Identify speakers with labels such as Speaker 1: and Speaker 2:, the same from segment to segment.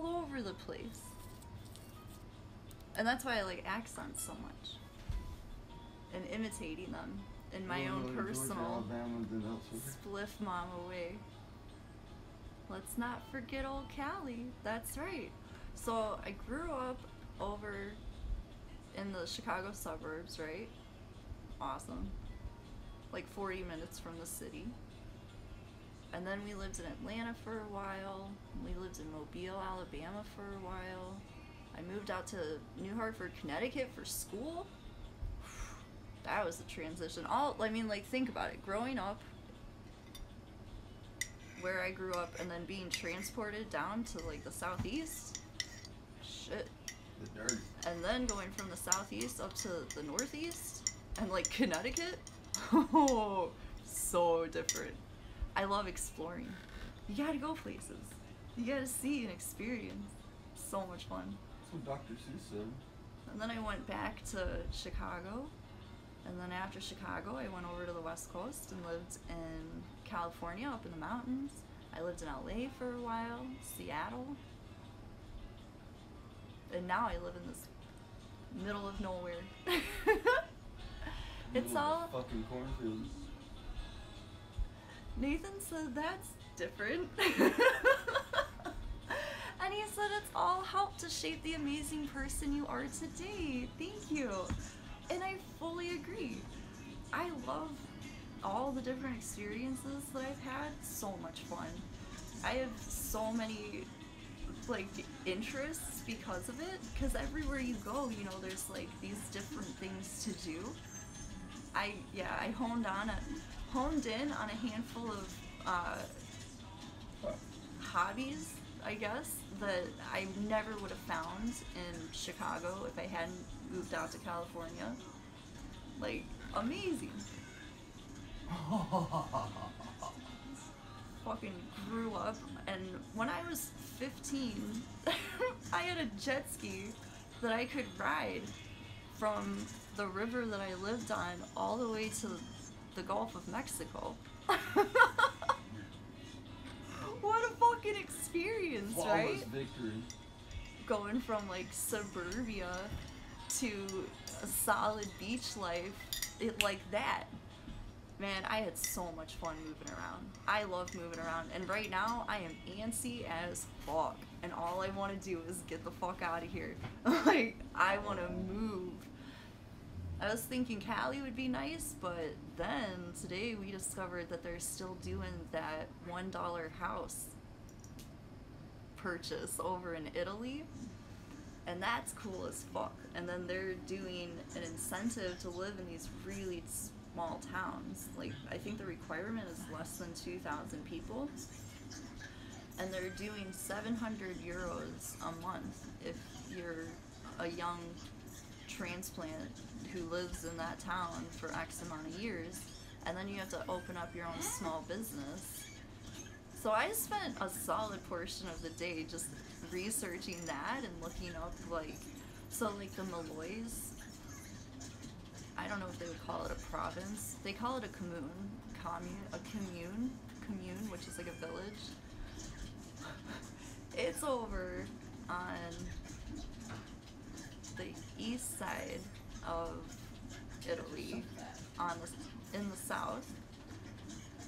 Speaker 1: all over the place. And that's why I like accents so much. And imitating them in my own personal spliff mama way. Let's not forget old Cali. That's right. So I grew up over in the Chicago suburbs, right? Awesome. Like 40 minutes from the city. And then we lived in Atlanta for a while. We lived in Mobile, Alabama for a while. I moved out to New Hartford, Connecticut for school. That was a transition. Think about it. Growing up where I grew up and then being transported down to like the southeast. Shit.
Speaker 2: The dirt.
Speaker 1: And then going from the southeast up to the northeast and like Connecticut. Oh, so different. I love exploring. You gotta go places. You gotta see and experience. So much fun.
Speaker 2: That's what Dr. Seuss said.
Speaker 1: And then I went back to Chicago. And then after Chicago, I went over to the West Coast and lived in California, up in the mountains. I lived in LA for a while, Seattle. And now I live in this middle of nowhere. It's all
Speaker 2: fucking cornfields.
Speaker 1: Nathan said that's different. And he said it's all helped to shape the amazing person you are today. Thank you. And I fully agree. I love all the different experiences that I've had. So much fun. I have so many like interests because of it, because everywhere you go, you know, there's like these different things to do. I honed in on a handful of hobbies, I guess, that I never would have found in Chicago if I hadn't moved out to California. Like, amazing. Fucking grew up, and when I was 15, I had a jet ski that I could ride from the river that I lived on all the way to the Gulf of Mexico. What a fucking experience,
Speaker 2: Flawless
Speaker 1: right?
Speaker 2: victory.
Speaker 1: Going from like suburbia to a solid beach life, like that. Man, I had so much fun moving around. I love moving around, and right now I am antsy as fuck, and all I want to do is get the fuck out of here. Like, I want to move. I was thinking Cali would be nice, but then today we discovered that they're still doing that $1 house purchase over in Italy, and that's cool as fuck. And then they're doing an incentive to live in these really small towns. Like, I think the requirement is less than 2,000 people, and they're doing 700 euros a month if you're a young transplant who lives in that town for X amount of years, and then you have to open up your own small business. So I spent a solid portion of the day just researching that and looking up like the Maloys, I don't know if they would call it a province. They call it a commune, which is like a village. It's over on the east side of Italy, in the south,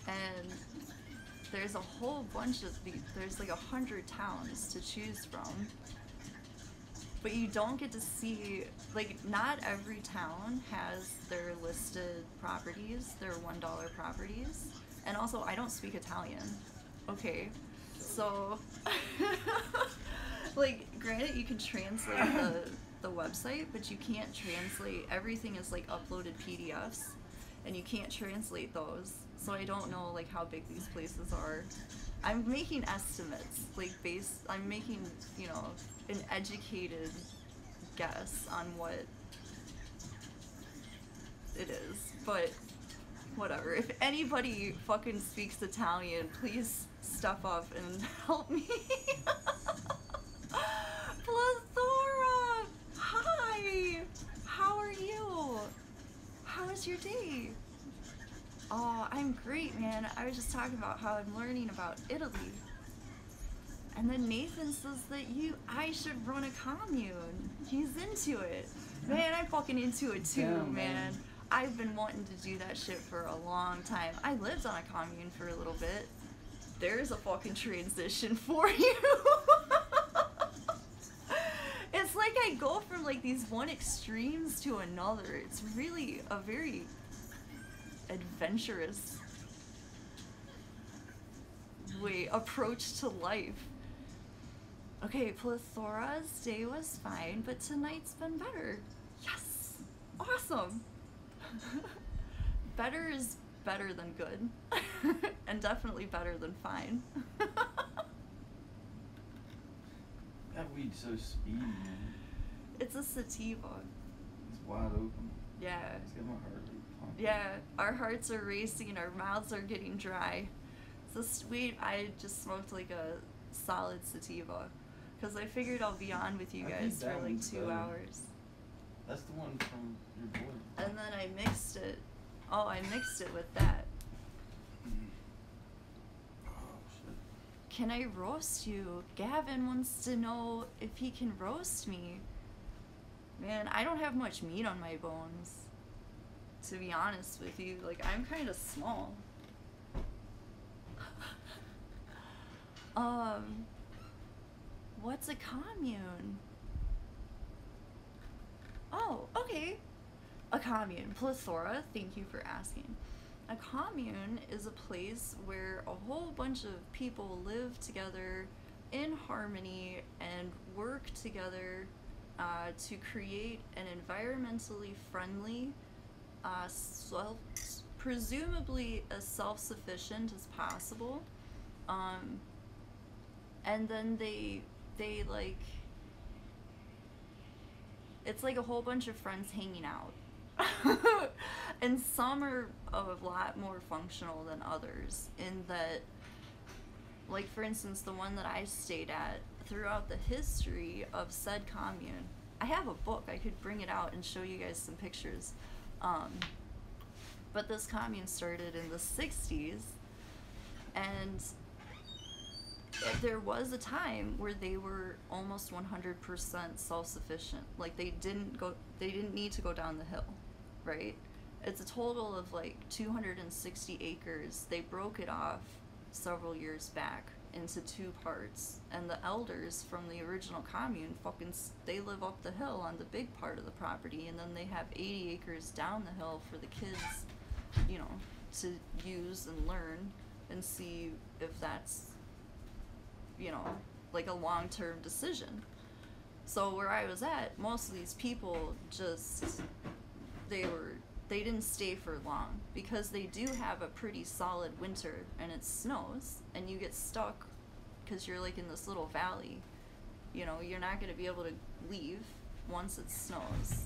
Speaker 1: and there's a whole bunch of there's like 100 towns to choose from, but you don't get to see, like, not every town has their listed properties, their $1 properties. And also, I don't speak Italian. Okay, so like, granted, you can translate the website, but you can't translate, everything is like uploaded PDFs, and you can't translate those. So I don't know like how big these places are. I'm making estimates, like I'm making, you know, an educated guess on what it is, but whatever. If anybody fucking speaks Italian, please step up and help me. Plethora! Hi! How are you? How was your day? Oh, I'm great, man. I was just talking about how I'm learning about Italy. And then Nathan says that I should run a commune. He's into it. Man, I'm fucking into it too,
Speaker 2: Damn,
Speaker 1: man. I've been wanting to do that shit for a long time. I lived on a commune for a little bit. There's a fucking transition for you. It's like I go from like these one extremes to another. It's really a very adventurous approach to life. Okay, Plethора's day was fine, but tonight's been better. Yes! Awesome! Better is better than good. And definitely better than fine.
Speaker 2: That weed's so speedy, man.
Speaker 1: It's a sativa.
Speaker 2: It's wide open.
Speaker 1: Yeah.
Speaker 2: It's got my heart rate pumping.
Speaker 1: Yeah, our hearts are racing, our mouths are getting dry. So sweet, I just smoked like a solid sativa. Because I figured I'll be on with you
Speaker 2: I think
Speaker 1: guys
Speaker 2: that
Speaker 1: for like
Speaker 2: one's
Speaker 1: 2
Speaker 2: better.
Speaker 1: hours.
Speaker 2: That's the one from your boy.
Speaker 1: And then I mixed it. Oh, I mixed it with that.
Speaker 2: Oh, shit.
Speaker 1: Can I roast you? Gavin wants to know if he can roast me. Man, I don't have much meat on my bones. To be honest with you, like, I'm kind of small. What's a commune? Oh, okay. A commune. Plethora, thank you for asking. A commune is a place where a whole bunch of people live together in harmony and work together to create an environmentally friendly, presumably as self-sufficient as possible. And then they like, it's like a whole bunch of friends hanging out. And some are a lot more functional than others in that, like, for instance, the one that I stayed at, throughout the history of said commune, I have a book, I could bring it out and show you guys some pictures. But this commune started in the 60s, and there was a time where they were almost 100% self-sufficient. Like, they didn't need to go down the hill, right? It's a total of like 260 acres. They broke it off several years back into 2 parts, and the elders from the original commune they live up the hill on the big part of the property, and then they have 80 acres down the hill for the kids, you know, to use and learn and see if that's, you know, like a long-term decision. So where I was at, most of these people just, they didn't stay for long because they do have a pretty solid winter and it snows and you get stuck because you're like in this little valley. You know, you're not going to be able to leave once it snows.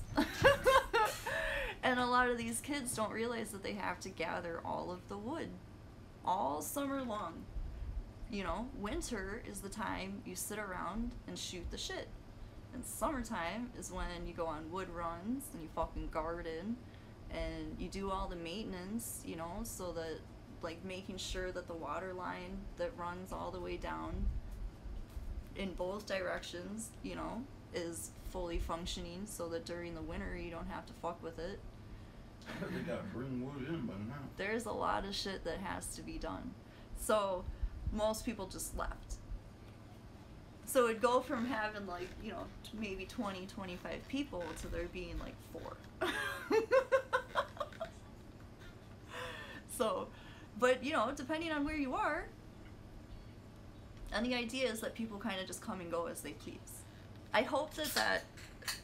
Speaker 1: And a lot of these kids don't realize that they have to gather all of the wood all summer long. You know, winter is the time you sit around and shoot the shit. And summertime is when you go on wood runs and you fucking garden and you do all the maintenance, you know, so that, like, making sure that the water line that runs all the way down in both directions, you know, is fully functioning so that during the winter you don't have to fuck with it.
Speaker 2: They gotta bring wood in by now.
Speaker 1: There's a lot of shit that has to be done. So most people just left. So it'd go from having, like, you know, maybe 20, 25 people to there being like 4. So, but, you know, depending on where you are, and the idea is that people kind of just come and go as they please. I hope that that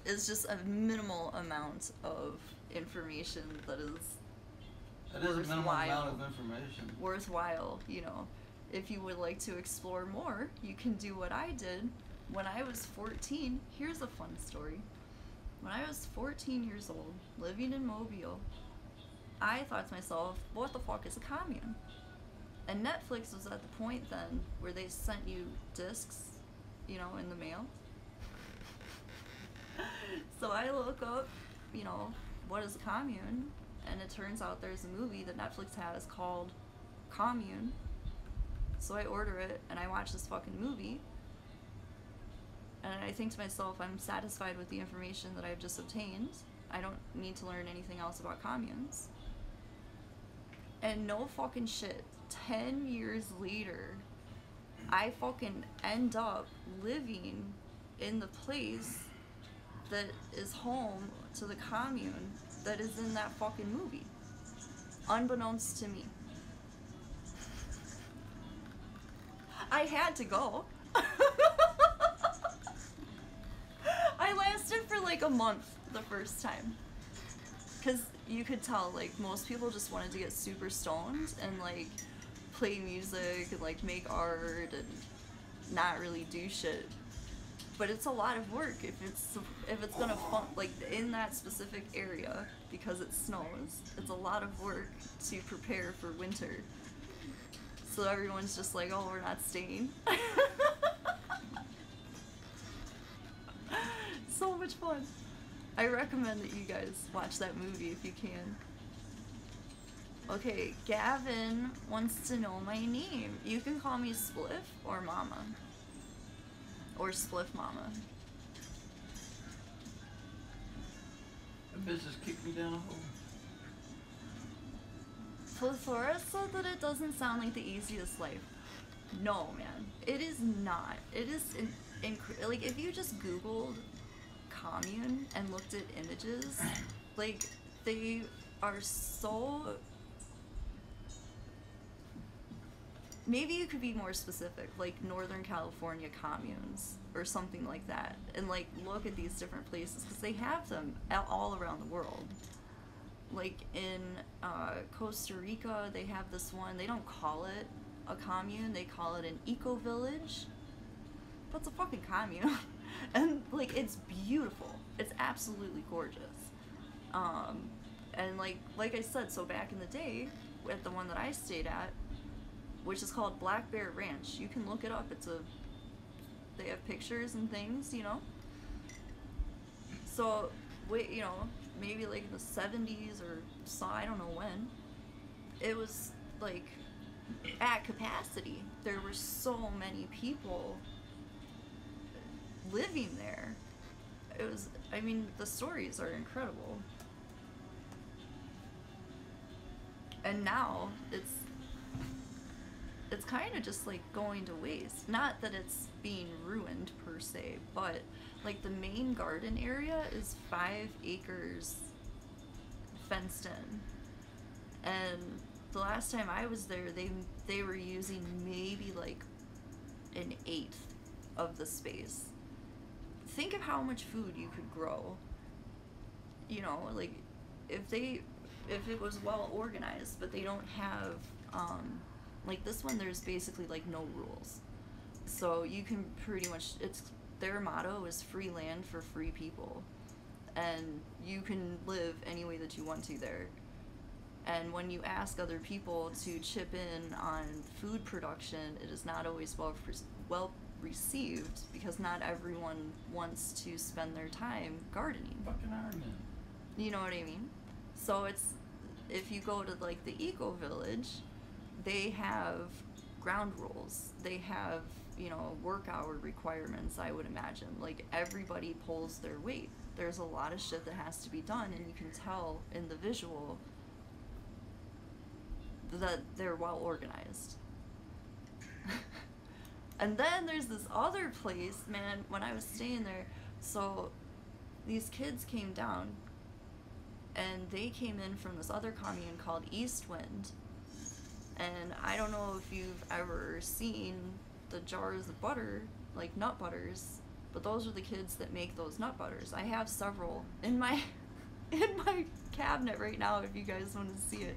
Speaker 1: is just a minimal amount of information that is
Speaker 2: That is a minimal
Speaker 1: worthwhile.
Speaker 2: amount of information.
Speaker 1: Worthwhile, you know. If you would like to explore more, you can do what I did when I was 14. Here's a fun story. When I was 14 years old, living in Mobile, I thought to myself, what the fuck is a commune? And Netflix was at the point then where they sent you discs, you know, in the mail. So I look up, you know, what is a commune? And it turns out there's a movie that Netflix has called Commune. So I order it and I watch this fucking movie, And I think to myself, I'm satisfied with the information that I've just obtained. I don't need to learn anything else about communes. And no fucking shit, 10 years later, I fucking end up living in the place that is home to the commune that is in that fucking movie. Unbeknownst to me. I had to go. I lasted for like a month the first time. Because you could tell, like, most people just wanted to get super stoned and, like, play music and, like, make art and not really do shit. But it's a lot of work if it's gonna like, in that specific area, because it snows, it's a lot of work to prepare for winter. So everyone's just like, oh, we're not staying. So much fun. I recommend that you guys watch that movie if you can. Okay, Gavin wants to know my name. You can call me Spliff or Mama. Or Spliff Mama.
Speaker 2: That bitch just kicked me down a hole.
Speaker 1: Plethora said that it doesn't sound like the easiest life. No, man. It is not. It is, like, if you just Googled commune and looked at images, like, they are so... Maybe you could be more specific, like Northern California communes or something like that, and like look at these different places because they have them all around the world. Like in Costa Rica, they have this one. They don't call it a commune; they call it an eco-village. But it's a fucking commune, and like it's beautiful. It's absolutely gorgeous. And like I said, so back in the day, at the one that I stayed at, which is called Black Bear Ranch. You can look it up. They have pictures and things, you know. So, you know, maybe like in the 70s or so, I don't know when. It was like at capacity. There were so many people living there. It was, I mean, the stories are incredible. And now it's kind of just like going to waste. Not that it's being ruined per se, but like the main garden area is 5 acres fenced in. And the last time I was there, they were using maybe like an 1/8 of the space. Think of how much food you could grow. You know, like if it was well organized, but they don't have like this one, there's basically like no rules. So you can pretty much, their motto is free land for free people. And you can live any way that you want to there. And when you ask other people to chip in on food production, it is not always well received because not everyone wants to spend their time gardening.
Speaker 2: Fucking Iron Man.
Speaker 1: You know what I mean? So if you go to like the eco village, they have ground rules. They have, you know, work hour requirements, I would imagine. Like everybody pulls their weight. There's a lot of shit that has to be done, and you can tell in the visual that they're well organized. And then there's this other place, man, when I was staying there, so these kids came down and they came in from this other commune called Eastwind. And I don't know if you've ever seen the jars of butter, like nut butters, but those are the kids that make those nut butters. I have several in my cabinet right now if you guys want to see it.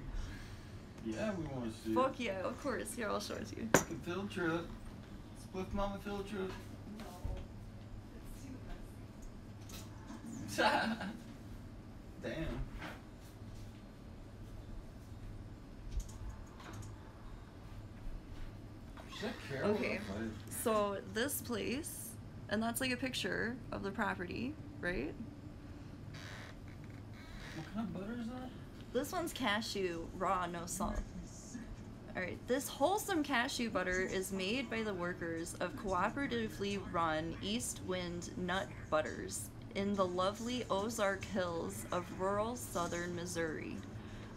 Speaker 2: Yeah, we want to see
Speaker 1: Fuck yeah, of course. Here, I'll show it to you.
Speaker 2: Fucking field trip. Spliff Mama field trip.
Speaker 1: No, it's too messy.
Speaker 2: Damn.
Speaker 1: Okay, so this place, and that's like a picture of the property, right?
Speaker 2: What kind of butter is that?
Speaker 1: This one's cashew, raw, no salt. Alright, this wholesome cashew butter is made by the workers of cooperatively run East Wind Nut Butters in the lovely Ozark Hills of rural southern Missouri.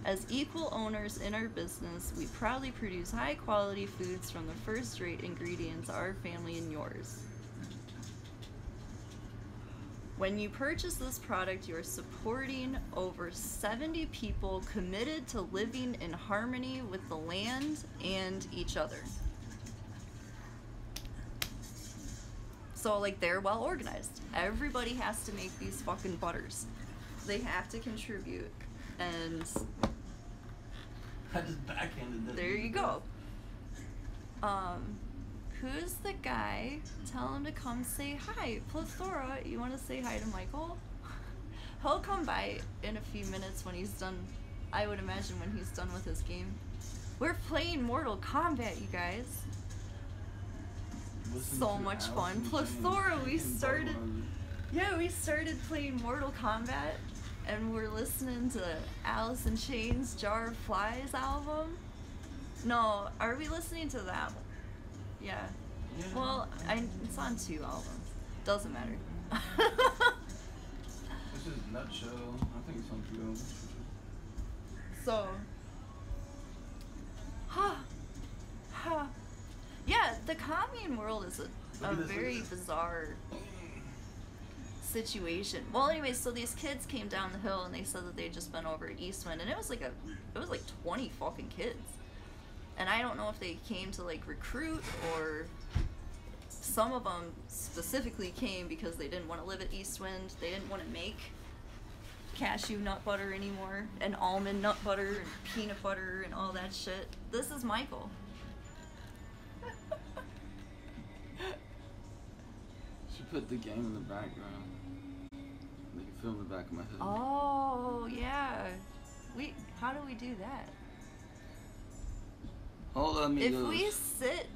Speaker 1: As equal owners in our business, we proudly produce high quality foods from the first rate ingredients of our family and yours. When you purchase this product, you are supporting over 70 people committed to living in harmony with the land and each other. So, like, they're well organized. Everybody has to make these fucking butters. They have to contribute. And
Speaker 2: I just backhanded that.
Speaker 1: there you go. Who's the guy? Tell him to come say hi. Plethora, you want to say hi to Michael? He'll come by in a few minutes when he's done. I would imagine when he's done with his game. We're playing Mortal Kombat, you guys.
Speaker 2: Listen
Speaker 1: So
Speaker 2: to
Speaker 1: much
Speaker 2: Alice
Speaker 1: fun.
Speaker 2: in Chains
Speaker 1: Plethora, we
Speaker 2: fucking
Speaker 1: started.
Speaker 2: bubble.
Speaker 1: Yeah, we started playing Mortal Kombat, and we're listening to Alice in Chains' Jar of Flies album. No, are we listening to that one? Yeah.
Speaker 2: Yeah.
Speaker 1: Well, it's on 2 albums. Doesn't matter.
Speaker 2: This is Nutshell. I think it's on 2 albums.
Speaker 1: So, yeah, the commune world is a
Speaker 2: at this,
Speaker 1: very
Speaker 2: look at this.
Speaker 1: bizarre situation. Well, anyway, so these kids came down the hill and they said that they'd just been over at Eastwind, and it was like 20 fucking kids. And I don't know if they came to like recruit, or some of them specifically came because they didn't want to live at Eastwind. They didn't want to make cashew nut butter anymore, and almond nut butter, and peanut butter, and all that shit. This is Michael.
Speaker 2: Should put the game in the background. They can film the back of my head.
Speaker 1: Oh, yeah. How do we do that?
Speaker 2: Hold on,
Speaker 1: If
Speaker 2: amigos.
Speaker 1: we sit